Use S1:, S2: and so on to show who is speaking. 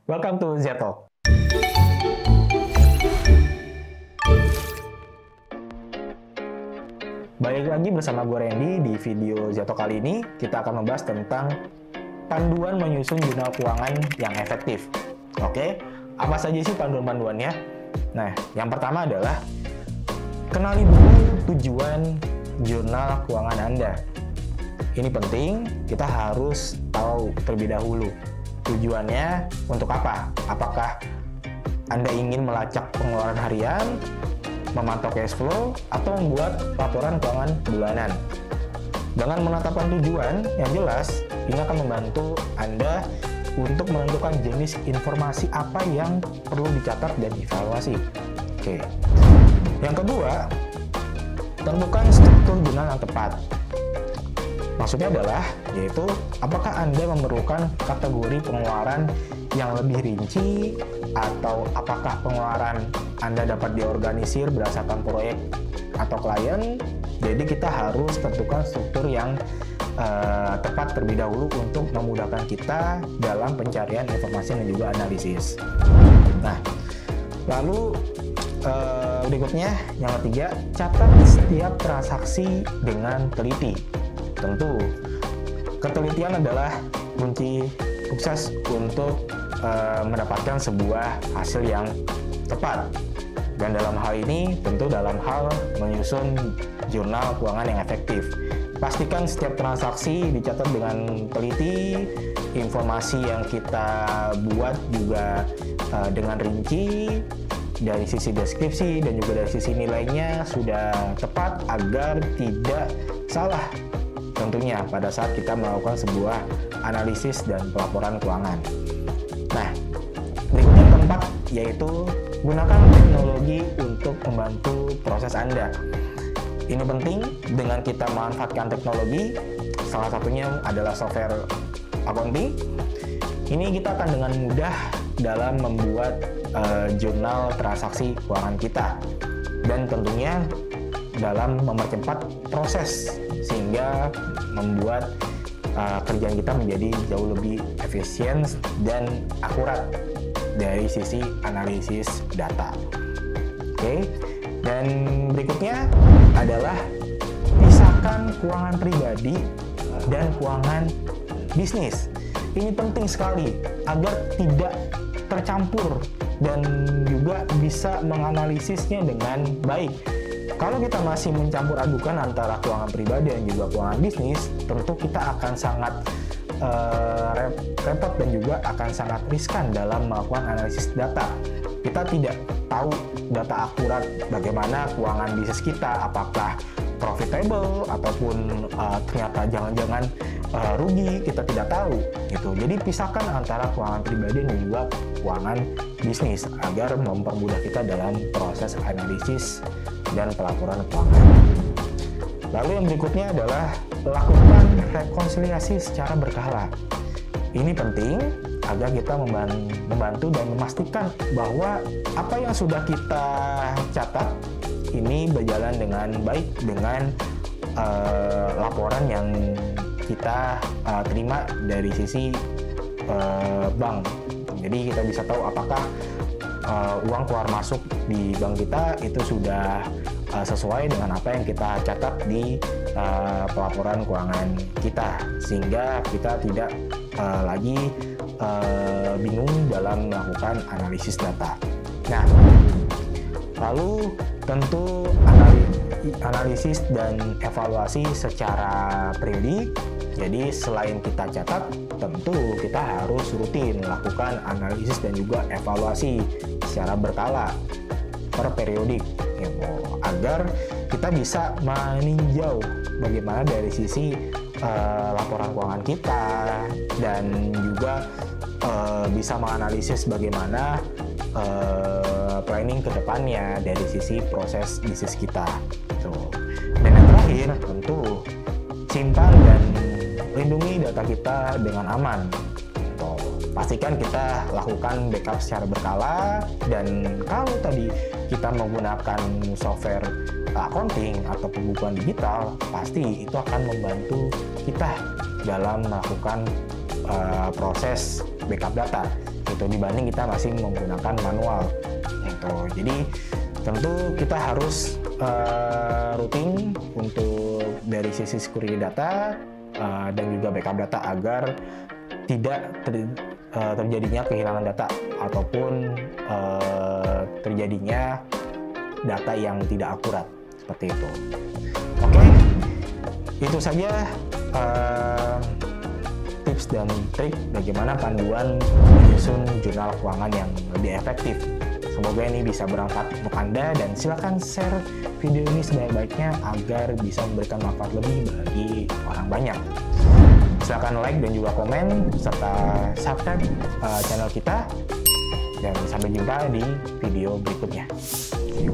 S1: Welcome to Zeto. Balik lagi bersama gue Randy. Di video Zeto kali ini kita akan membahas tentang panduan menyusun jurnal keuangan yang efektif. Oke, apa saja sih panduan-panduannya? Nah, yang pertama adalah kenali dulu tujuan jurnal keuangan Anda. Ini penting, kita harus tahu terlebih dahulu tujuannya untuk apa. Apakah Anda ingin melacak pengeluaran harian, memantau cash flow, atau membuat laporan keuangan bulanan. Dengan menetapkan tujuan yang jelas, ini akan membantu Anda untuk menentukan jenis informasi apa yang perlu dicatat dan dievaluasi. Oke. Yang kedua, tentukan struktur jurnal yang tepat. Maksudnya adalah, yaitu apakah Anda memerlukan kategori pengeluaran yang lebih rinci, atau apakah pengeluaran Anda dapat diorganisir berdasarkan proyek atau klien. Jadi kita harus tentukan struktur yang tepat terlebih dahulu untuk memudahkan kita dalam pencarian informasi dan juga analisis. Nah, lalu berikutnya yang ketiga, catat setiap transaksi dengan teliti. Tentu, ketelitian adalah kunci sukses untuk mendapatkan sebuah hasil yang tepat. Dan dalam hal ini, tentu dalam hal menyusun jurnal keuangan yang efektif. Pastikan setiap transaksi dicatat dengan teliti, informasi yang kita buat juga dengan rinci, dari sisi deskripsi dan juga dari sisi nilainya sudah tepat agar tidak salah tentunya pada saat kita melakukan sebuah analisis dan pelaporan keuangan. Nah, berikutnya yang keempat, yaitu gunakan teknologi untuk membantu proses Anda. Ini penting dengan kita memanfaatkan teknologi, salah satunya adalah software accounting. Ini kita akan dengan mudah dalam membuat jurnal transaksi keuangan kita. Dan tentunya dalam mempercepat proses sehingga membuat kerjaan kita menjadi jauh lebih efisien dan akurat dari sisi analisis data. Oke, dan berikutnya adalah pisahkan keuangan pribadi dan keuangan bisnis. Ini penting sekali agar tidak tercampur dan juga bisa menganalisisnya dengan baik. Kalau kita masih mencampur adukan antara keuangan pribadi dan juga keuangan bisnis, tentu kita akan sangat repot dan juga akan sangat riskan dalam melakukan analisis data. Kita tidak tahu data akurat bagaimana keuangan bisnis kita, apakah profitable ataupun ternyata jangan-jangan rugi, kita tidak tahu gitu. Jadi pisahkan antara keuangan pribadi dan juga keuangan bisnis agar mempermudah kita dalam proses analisis dan pelaporan keuangan. Lalu yang berikutnya adalah lakukan rekonsiliasi secara berkala. Ini penting agar kita membantu dan memastikan bahwa apa yang sudah kita catat ini berjalan dengan baik dengan laporan yang kita terima dari sisi bank. Jadi kita bisa tahu apakah uang keluar masuk di bank kita itu sudah sesuai dengan apa yang kita catat di pelaporan keuangan kita, sehingga kita tidak lagi bingung dalam melakukan analisis data. Nah, lalu tentu analisis dan evaluasi secara periodik. Jadi selain kita catat, tentu kita harus rutin melakukan analisis dan juga evaluasi secara berkala per periodik, gitu, agar kita bisa meninjau bagaimana dari sisi laporan keuangan kita dan juga bisa menganalisis bagaimana planning ke depannya dari sisi proses bisnis kita. Dan yang terakhir, tentu simpan dan lindungi data kita dengan aman. Pastikan kita lakukan backup secara berkala, dan kalau tadi kita menggunakan software accounting atau pembukuan digital, pasti itu akan membantu kita dalam melakukan proses backup data. gitu, dibanding kita masih menggunakan manual gitu. Jadi tentu kita harus rutin untuk dari sisi security data dan juga backup data agar tidak terjadinya kehilangan data ataupun terjadinya data yang tidak akurat seperti itu. Oke, itu saja tips dan trik bagaimana panduan menyusun jurnal keuangan yang lebih efektif. Semoga ini bisa bermanfaat untuk Anda, dan silakan share video ini sebaik-baiknya agar bisa memberikan manfaat lebih bagi orang banyak. Silakan like dan juga komen serta subscribe channel kita, dan sampai jumpa di video berikutnya. See you.